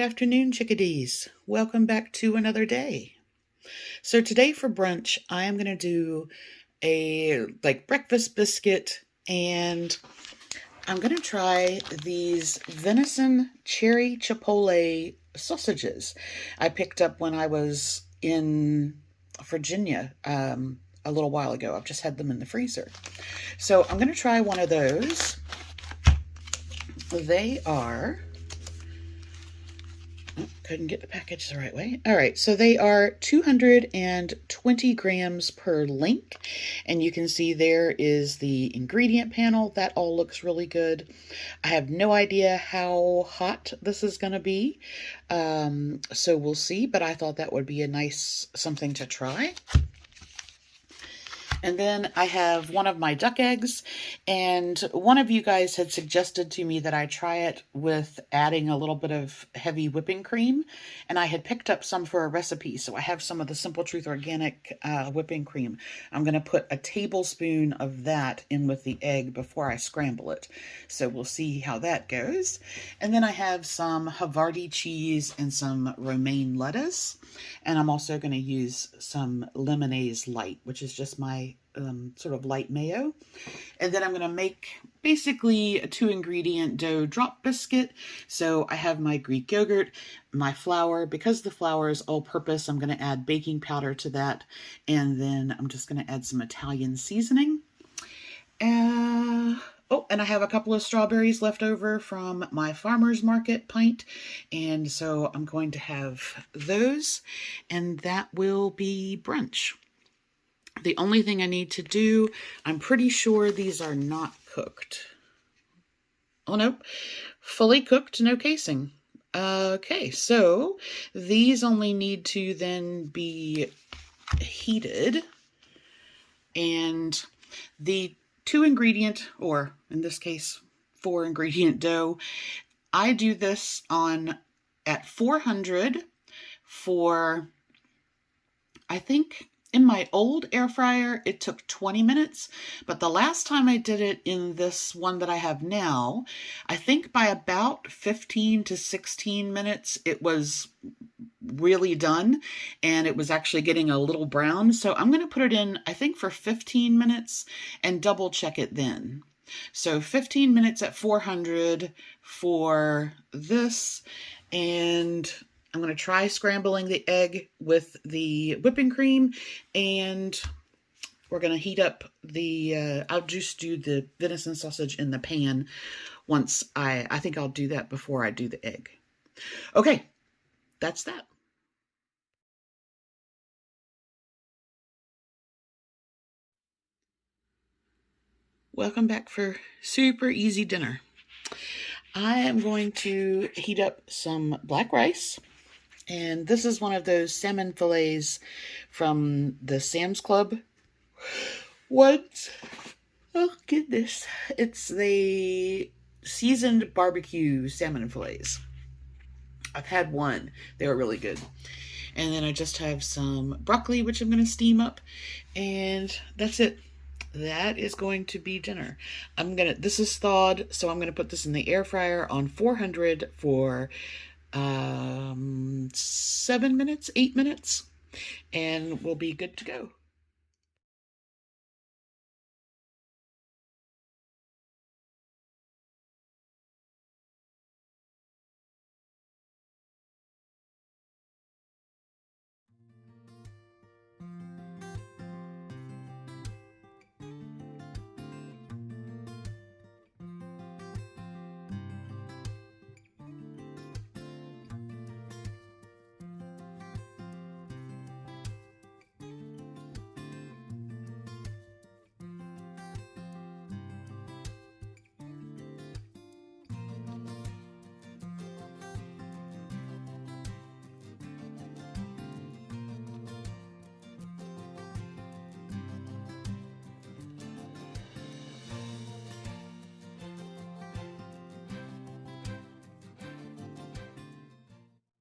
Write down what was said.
afternoon, chickadees. Welcome back to another day. So today for brunch, I am going to do a breakfast biscuit, and I'm going to try these venison cherry chipotle sausages I picked up when I was in Virginia a little while ago. I've just had them in the freezer. So I'm going to try one of those. They are... Oh, couldn't get the package the right way. All right, so they are 220 grams per link, and you can see there is the ingredient panel. That all looks really good. I have no idea how hot this is going to be, so we'll see, but I thought that would be a nice something to try. And then I have one of my duck eggs, and one of you guys had suggested to me that I try it with adding a little bit of heavy whipping cream, and I had picked up some for a recipe, so I have some of the Simple Truth Organic whipping cream. I'm going to put a tablespoon of that in with the egg before I scramble it, so we'll see how that goes. And then I have some Havarti cheese and some romaine lettuce, and I'm also going to use some Lemonade Light, which is just my sort of light mayo. And then I'm going to make basically a 2-ingredient dough drop biscuit. So I have my Greek yogurt, my flour. Because the flour is all-purpose, I'm going to add baking powder to that. And then I'm just going to add some Italian seasoning. Oh, and I have a couple of strawberries left over from my farmer's market pint. And so I'm going to have those, and that will be brunch. The only thing I need to do, I'm pretty sure these are not cooked. Oh, nope. Fully cooked, no casing. Okay, so these only need to then be heated. And the 2-ingredient, or in this case, 4-ingredient dough, I do this at 400 for, I think, in my old air fryer, it took 20 minutes, but the last time I did it in this one that I have now, I think by about 15 to 16 minutes, it was really done, and it was actually getting a little brown. So I'm going to put it in, I think, for 15 minutes and double check it then. So 15 minutes at 400 for this, and I'm going to try scrambling the egg with the whipping cream, and we're going to heat up I'll just do the venison sausage in the pan once I think I'll do that before I do the egg. Okay, that's that. Welcome back for super easy dinner. I am going to heat up some black rice. And this is one of those salmon fillets from the Sam's Club. What? Oh, goodness. It's the seasoned barbecue salmon fillets. I've had one. They were really good. And then I just have some broccoli, which I'm going to steam up. And that's it. That is going to be dinner. This is thawed, so I'm going to put this in the air fryer on 400 for 7 minutes, 8 minutes, and we'll be good to go.